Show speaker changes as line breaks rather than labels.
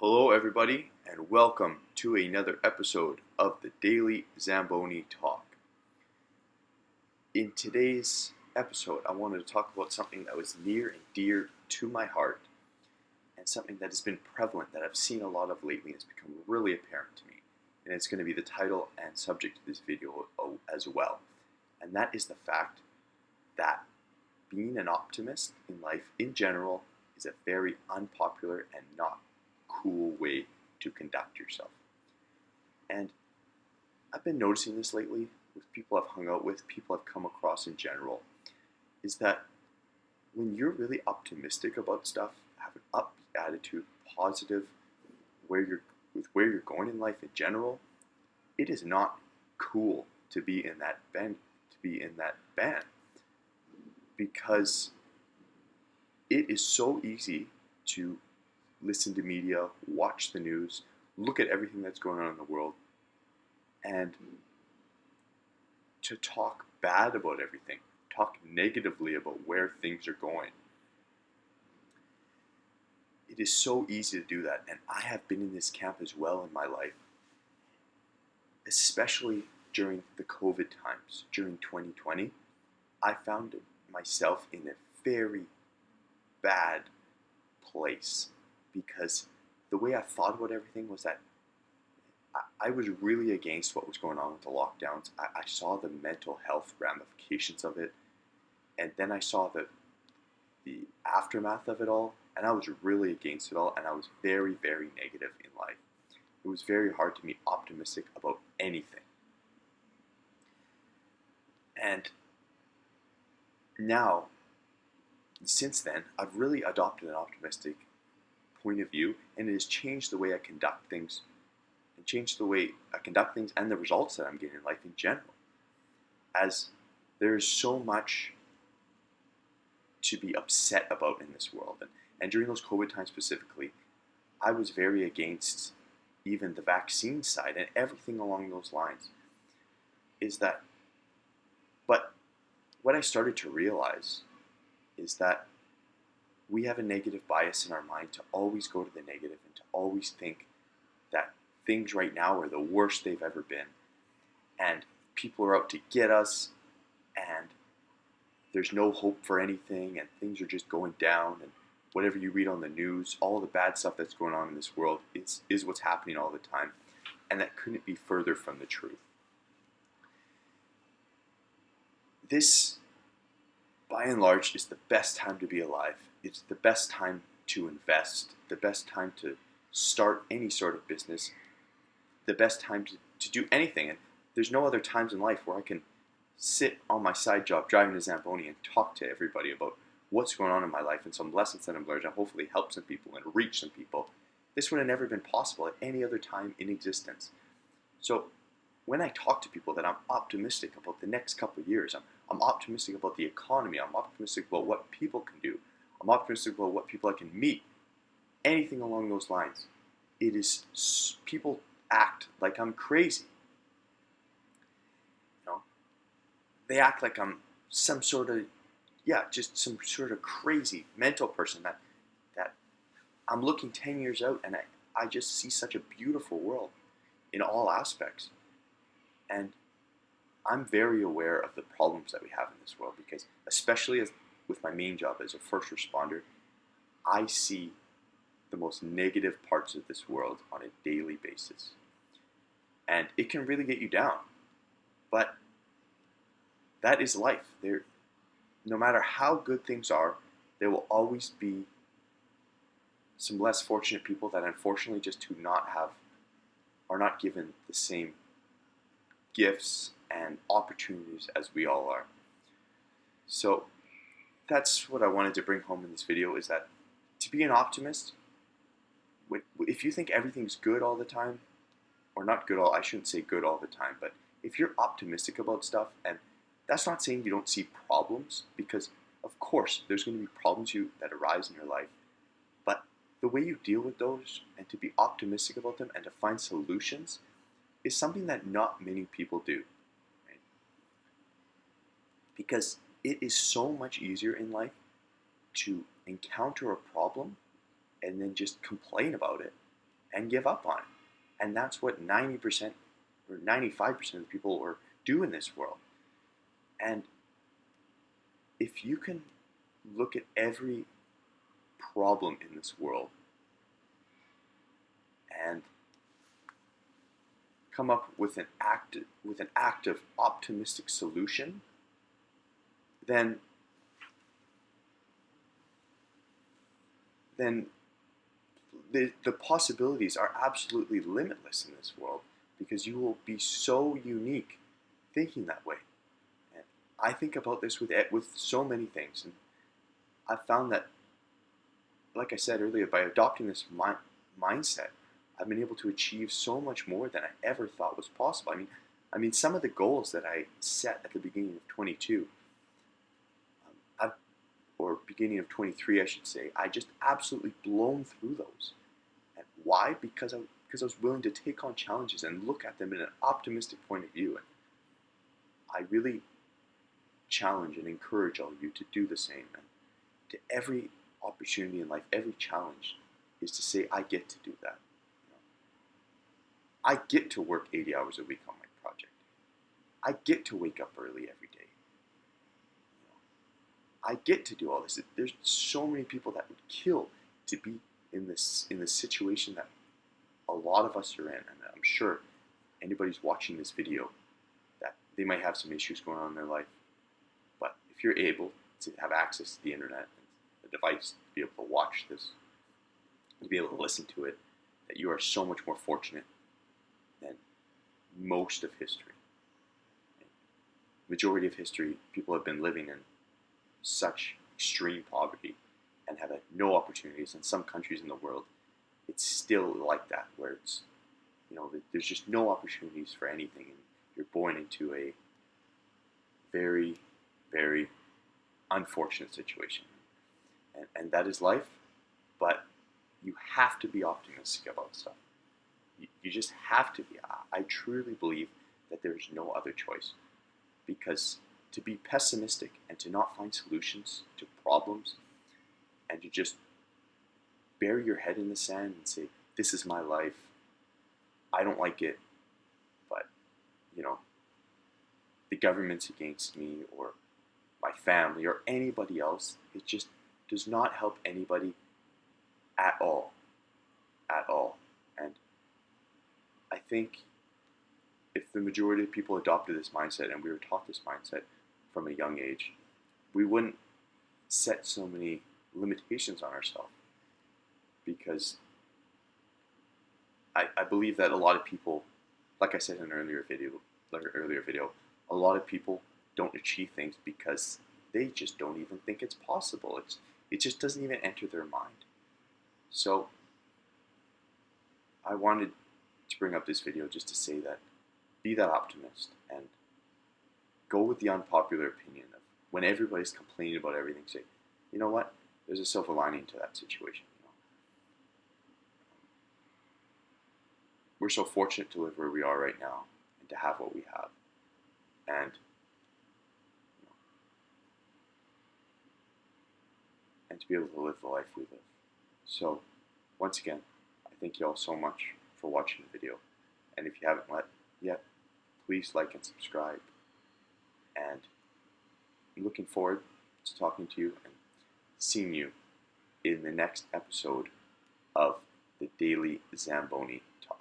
Hello, everybody, and welcome to another episode of the Daily Zamboni Talk. In today's episode, I wanted to talk about something that was near and dear to my heart and something that has been prevalent that I've seen a lot of lately and has become really apparent to me. And it's going to be the title and subject of this video as well. And that is the fact that being an optimist in life in general is a very unpopular and not cool way to conduct yourself. And I've been noticing this lately with people I've hung out with, people I've come across in general, is that when you're really optimistic about stuff, have an upbeat attitude, positive, where you're going in life in general, it is not cool to be in that band because it is so easy to listen to media, watch the news, look at everything that's going on in the world, and to talk bad about everything, talk negatively about where things are going. It is so easy to do that, and I have been in this camp as well in my life, especially during the COVID times, during 2020. I found myself in a very bad place because the way I thought about everything was that I was really against what was going on with the lockdowns. I saw the mental health ramifications of it, and then I saw the aftermath of it all, and I was really against it all, and I was very, very negative in life. It was very hard to be optimistic about anything. And now, since then, I've really adopted an optimistic point of view, and it has changed the way I conduct things, and the results that I'm getting in life in general. As there is so much to be upset about in this world, and during those COVID times specifically, I was very against even the vaccine side and everything along those lines. But what I started to realize is that we have a negative bias in our mind to always go to the negative and to always think that things right now are the worst they've ever been, and people are out to get us, and there's no hope for anything, and things are just going down, and whatever you read on the news, all the bad stuff that's going on in this world is what's happening all the time, and that couldn't be further from the truth. This, by and large, is the best time to be alive. It's the best time to invest, the best time to start any sort of business, the best time to do anything. And there's no other times in life where I can sit on my side job driving a Zamboni and talk to everybody about what's going on in my life and some lessons that I've learned and hopefully help some people and reach some people. This would have never been possible at any other time in existence. So when I talk to people that I'm optimistic about the next couple of years, I'm optimistic about the economy, I'm optimistic about what people can do, I'm optimistic about what people I can meet, anything along those lines. It is, people act like I'm crazy. They act like I'm some sort of crazy mental person that I'm looking 10 years out, and I just see such a beautiful world in all aspects. And I'm very aware of the problems that we have in this world because, especially with my main job as a first responder, I see the most negative parts of this world on a daily basis. And it can really get you down. But that is life. No matter how good things are, there will always be some less fortunate people that unfortunately just are not given the same gifts and opportunities as we all are. So that's what I wanted to bring home in this video, is that to be an optimist, if you think everything's good all the time, or not good all, I shouldn't say good all the time, but if you're optimistic about stuff, and that's not saying you don't see problems, because of course there's going to be problems that arise in your life, but the way you deal with those and to be optimistic about them and to find solutions is something that not many people do. Right? Because it is so much easier in life to encounter a problem and then just complain about it and give up on it. And that's what 90% or 95% of the people do in this world. And if you can look at every problem in this world and come up with an active, optimistic solution, then the possibilities are absolutely limitless in this world, because you will be so unique thinking that way. And I think about this with so many things, and I've found that, like I said earlier, by adopting this mindset, I've been able to achieve so much more than I ever thought was possible. I mean, some of the goals that I set at the beginning of 22, or beginning of 23, I should say, I just absolutely blown through those. And why? Because I was willing to take on challenges and look at them in an optimistic point of view. And I really challenge and encourage all of you to do the same. And to every opportunity in life, every challenge, is to say, I get to do that. I get to work 80 hours a week on my project. I get to wake up early every day. I get to do all this. There's so many people that would kill to be in the situation that a lot of us are in. And I'm sure anybody's watching this video that they might have some issues going on in their life. But if you're able to have access to the internet and a device to be able to watch this, to be able to listen to it, that you are so much more fortunate than most of history. Majority of history, people have been living in such extreme poverty and have had no opportunities. In some countries in the world, it's still like that, where it's, there's just no opportunities for anything, and you're born into a very, very unfortunate situation. And that is life, but you have to be optimistic about stuff. You just have to be. I truly believe that there's no other choice, because to be pessimistic and to not find solutions to problems and to just bury your head in the sand and say, this is my life, I don't like it, but the government's against me, or my family, or anybody else, it just does not help anybody at all. And I think if the majority of people adopted this mindset, and we were taught this mindset from a young age, we wouldn't set so many limitations on ourselves. Because I believe that a lot of people, like I said in an earlier video, a lot of people don't achieve things because they just don't even think it's possible. It just doesn't even enter their mind. So I wanted to bring up this video just to say that, be that optimist and go with the unpopular opinion of, when everybody's complaining about everything, say, you know what, there's a silver lining to that situation. We're so fortunate to live where we are right now and to have what we have. And to be able to live the life we live. So, once again, I thank you all so much for watching the video. And if you haven't yet, please like and subscribe. And I'm looking forward to talking to you and seeing you in the next episode of the Daily Zamboni Talk.